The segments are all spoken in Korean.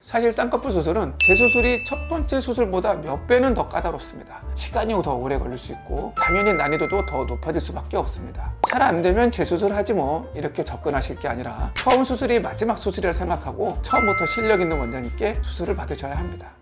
사실 쌍꺼풀 수술은 재수술이 첫 번째 수술보다 몇 배는 더 까다롭습니다. 시간이 더 오래 걸릴 수 있고 당연히 난이도도 더 높아질 수밖에 없습니다. 잘 안 되면 재수술 하지 뭐 이렇게 접근하실 게 아니라 처음 수술이 마지막 수술이라 생각하고 처음부터 실력 있는 원장님께 수술을 받으셔야 합니다.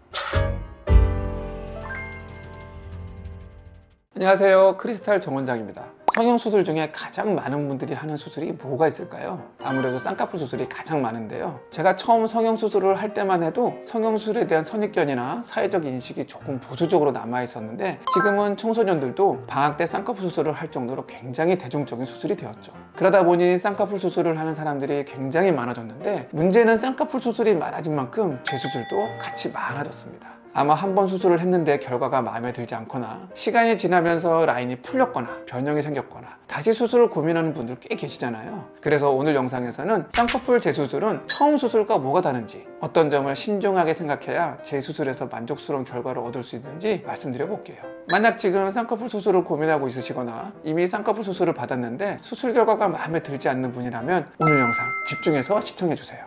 안녕하세요, 크리스탈 정원장입니다. 성형수술 중에 가장 많은 분들이 하는 수술이 뭐가 있을까요? 아무래도 쌍꺼풀 수술이 가장 많은데요. 제가 처음 성형수술을 할 때만 해도 성형수술에 대한 선입견이나 사회적 인식이 조금 보수적으로 남아 있었는데 지금은 청소년들도 방학 때 쌍꺼풀 수술을 할 정도로 굉장히 대중적인 수술이 되었죠. 그러다 보니 쌍꺼풀 수술을 하는 사람들이 굉장히 많아졌는데 문제는 쌍꺼풀 수술이 많아진 만큼 재수술도 같이 많아졌습니다. 아마 한 번 수술을 했는데 결과가 마음에 들지 않거나 시간이 지나면서 라인이 풀렸거나 변형이 생겼거나 다시 수술을 고민하는 분들 꽤 계시잖아요. 그래서 오늘 영상에서는 쌍꺼풀 재수술은 처음 수술과 뭐가 다른지, 어떤 점을 신중하게 생각해야 재수술에서 만족스러운 결과를 얻을 수 있는지 말씀드려 볼게요. 만약 지금 쌍꺼풀 수술을 고민하고 있으시거나 이미 쌍꺼풀 수술을 받았는데 수술 결과가 마음에 들지 않는 분이라면 오늘 영상 집중해서 시청해 주세요.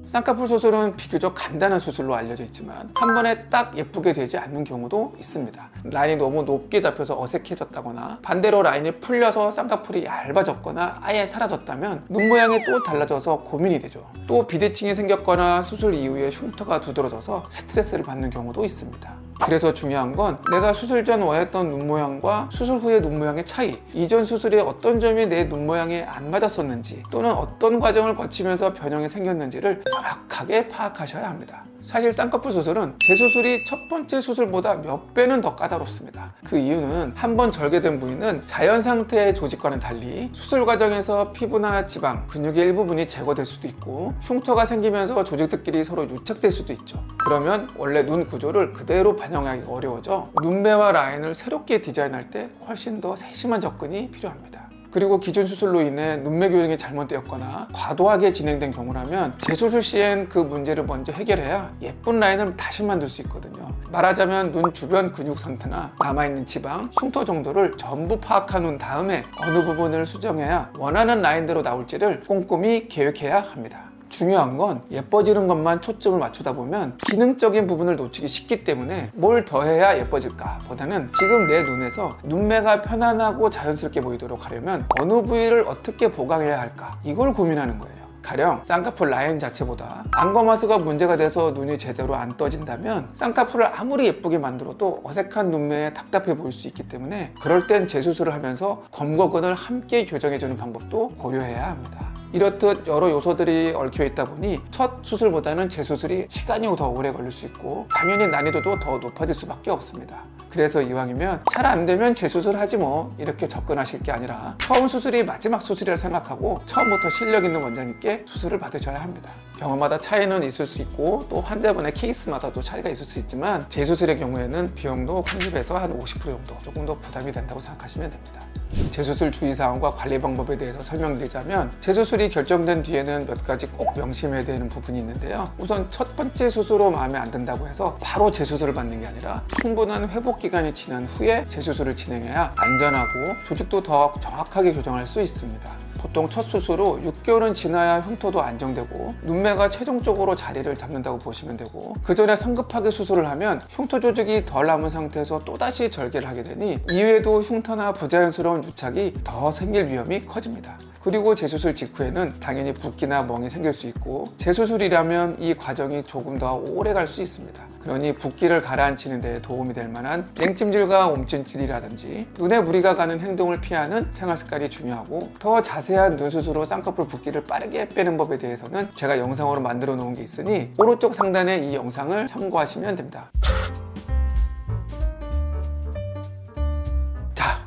쌍꺼풀 수술은 비교적 간단한 수술로 알려져 있지만 한 번에 딱 예쁘게 되지 않는 경우도 있습니다. 라인이 너무 높게 잡혀서 어색해졌다거나 반대로 라인이 풀려서 쌍꺼풀이 얇아졌거나 아예 사라졌다면 눈 모양이 또 달라져서 고민이 되죠. 또 비대칭이 생겼거나 수술 이후에 흉터가 두드러져서 스트레스를 받는 경우도 있습니다. 그래서 중요한 건 내가 수술 전 원했던 눈 모양과 수술 후의 눈 모양의 차이, 이전 수술에 어떤 점이 내 눈 모양에 안 맞았었는지 또는 어떤 과정을 거치면서 변형이 생겼는지를 정확하게 파악하셔야 합니다. 사실 쌍꺼풀 수술은 재수술이 첫 번째 수술보다 몇 배는 더 까다롭습니다. 그 이유는 한 번 절개된 부위는 자연 상태의 조직과는 달리 수술 과정에서 피부나 지방, 근육의 일부분이 제거될 수도 있고 흉터가 생기면서 조직들끼리 서로 유착될 수도 있죠. 그러면 원래 눈 구조를 그대로 반영하기 어려워져 눈매와 라인을 새롭게 디자인할 때 훨씬 더 세심한 접근이 필요합니다. 그리고 기존 수술로 인해 눈매 교정이 잘못되었거나 과도하게 진행된 경우라면 재수술 시엔 그 문제를 먼저 해결해야 예쁜 라인을 다시 만들 수 있거든요. 말하자면 눈 주변 근육 상태나 남아있는 지방, 흉터 정도를 전부 파악한 후 다음에 어느 부분을 수정해야 원하는 라인대로 나올지를 꼼꼼히 계획해야 합니다. 중요한 건 예뻐지는 것만 초점을 맞추다 보면 기능적인 부분을 놓치기 쉽기 때문에 뭘 더해야 예뻐질까 보다는 지금 내 눈에서 눈매가 편안하고 자연스럽게 보이도록 하려면 어느 부위를 어떻게 보강해야 할까, 이걸 고민하는 거예요. 가령 쌍꺼풀 라인 자체보다 안검하수가 문제가 돼서 눈이 제대로 안 떠진다면 쌍꺼풀을 아무리 예쁘게 만들어도 어색한 눈매에 답답해 보일 수 있기 때문에 그럴 땐 재수술을 하면서 검거근을 함께 교정해주는 방법도 고려해야 합니다. 이렇듯 여러 요소들이 얽혀 있다 보니 첫 수술보다는 재수술이 시간이 더 오래 걸릴 수 있고 당연히 난이도도 더 높아질 수밖에 없습니다. 그래서 이왕이면 잘 안 되면 재수술 하지 뭐 이렇게 접근하실 게 아니라 처음 수술이 마지막 수술이라 생각하고 처음부터 실력 있는 원장님께 수술을 받으셔야 합니다. 병원마다 차이는 있을 수 있고 또 환자분의 케이스마다도 차이가 있을 수 있지만 재수술의 경우에는 비용도 30에서 한 50% 정도 조금 더 부담이 된다고 생각하시면 됩니다. 재수술 주의사항과 관리 방법에 대해서 설명드리자면 재수술이 결정된 뒤에는 몇 가지 꼭 명심해야 되는 부분이 있는데요. 우선 첫 번째 수술로 마음에 안 든다고 해서 바로 재수술을 받는 게 아니라 충분한 회복 기간이 지난 후에 재수술을 진행해야 안전하고 조직도 더 정확하게 교정할 수 있습니다. 보통 첫 수술 후 6개월은 지나야 흉터도 안정되고 눈매가 최종적으로 자리를 잡는다고 보시면 되고 그 전에 성급하게 수술을 하면 흉터 조직이 덜 남은 상태에서 또다시 절개를 하게 되니 이후에도 흉터나 부자연스러운 유착이 더 생길 위험이 커집니다. 그리고 재수술 직후에는 당연히 붓기나 멍이 생길 수 있고 재수술이라면 이 과정이 조금 더 오래 갈 수 있습니다. 그러니 붓기를 가라앉히는 데 도움이 될 만한 냉찜질과 온찜질이라든지 눈에 무리가 가는 행동을 피하는 생활 습관이 중요하고 더 자세한 눈 수술 후 쌍꺼풀 붓기를 빠르게 빼는 법에 대해서는 제가 영상으로 만들어 놓은 게 있으니 오른쪽 상단에 이 영상을 참고하시면 됩니다.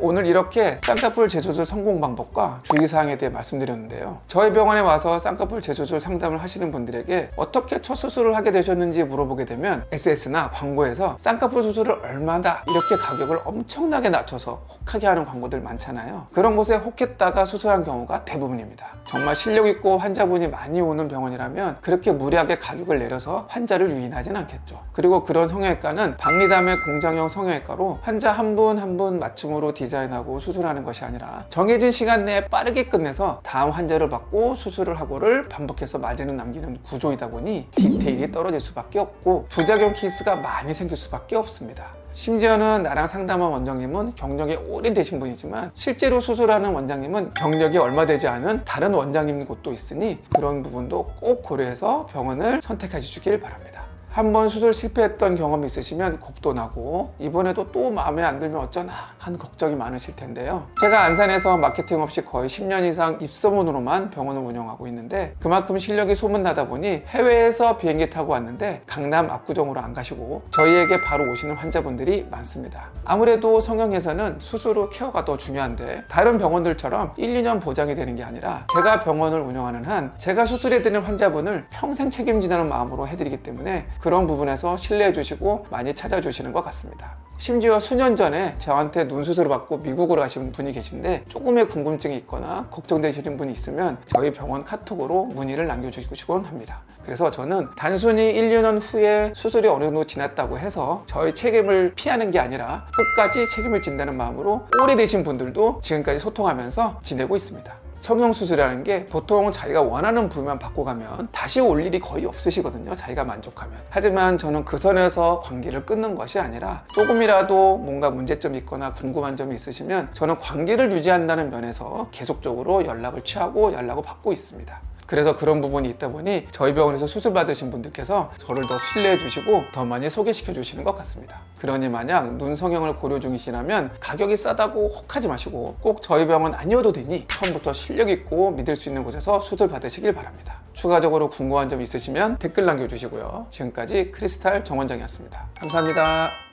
오늘 이렇게 쌍꺼풀 재수술 성공 방법과 주의사항에 대해 말씀드렸는데요. 저희 병원에 와서 쌍꺼풀 재수술 상담을 하시는 분들에게 어떻게 첫 수술을 하게 되셨는지 물어보게 되면 SS나 광고에서 쌍꺼풀 수술을 얼마다 이렇게 가격을 엄청나게 낮춰서 혹하게 하는 광고들 많잖아요. 그런 곳에 혹했다가 수술한 경우가 대부분입니다. 정말 실력 있고 환자분이 많이 오는 병원이라면 그렇게 무리하게 가격을 내려서 환자를 유인하진 않겠죠. 그리고 그런 성형외과는 박리담의 공장형 성형외과로 환자 한 분 한 분 맞춤으로 디자인하고 수술하는 것이 아니라 정해진 시간 내에 빠르게 끝내서 다음 환자를 받고 수술을 하고를 반복해서 마진을 남기는 구조이다 보니 디테일이 떨어질 수밖에 없고 부작용 케이스가 많이 생길 수밖에 없습니다. 심지어는 나랑 상담한 원장님은 경력이 오래되신 분이지만 실제로 수술하는 원장님은 경력이 얼마 되지 않은 다른 원장님 곳도 있으니 그런 부분도 꼭 고려해서 병원을 선택하시 주길 바랍니다. 한번 수술 실패했던 경험이 있으시면 겁도 나고 이번에도 또 마음에 안 들면 어쩌나 하는 걱정이 많으실 텐데요. 제가 안산에서 마케팅 없이 거의 10년 이상 입소문으로만 병원을 운영하고 있는데 그만큼 실력이 소문나다 보니 해외에서 비행기 타고 왔는데 강남 압구정으로 안 가시고 저희에게 바로 오시는 환자분들이 많습니다. 아무래도 성형에서는 수술 후 케어가 더 중요한데 다른 병원들처럼 1, 2년 보장이 되는 게 아니라 제가 병원을 운영하는 한 제가 수술해드리는 환자분을 평생 책임지는 마음으로 해드리기 때문에 그런 부분에서 신뢰해 주시고 많이 찾아주시는 것 같습니다. 심지어 수년 전에 저한테 눈 수술을 받고 미국으로 가신 분이 계신데 조금의 궁금증이 있거나 걱정되시는 분이 있으면 저희 병원 카톡으로 문의를 남겨주시곤 합니다. 그래서 저는 단순히 1, 2년 후에 수술이 어느 정도 지났다고 해서 저희 책임을 피하는 게 아니라 끝까지 책임을 진다는 마음으로 오래되신 분들도 지금까지 소통하면서 지내고 있습니다. 성형수술이라는 게 보통 자기가 원하는 부위만 받고 가면 다시 올 일이 거의 없으시거든요. 자기가 만족하면. 하지만 저는 그 선에서 관계를 끊는 것이 아니라 조금이라도 뭔가 문제점이 있거나 궁금한 점이 있으시면 저는 관계를 유지한다는 면에서 계속적으로 연락을 취하고 연락을 받고 있습니다. 그래서 그런 부분이 있다 보니 저희 병원에서 수술 받으신 분들께서 저를 더 신뢰해 주시고 더 많이 소개시켜 주시는 것 같습니다. 그러니 만약 눈 성형을 고려 중이시라면 가격이 싸다고 혹하지 마시고 꼭 저희 병원 아니어도 되니 처음부터 실력 있고 믿을 수 있는 곳에서 수술 받으시길 바랍니다. 추가적으로 궁금한 점 있으시면 댓글 남겨주시고요. 지금까지 크리스탈 정원장이었습니다. 감사합니다.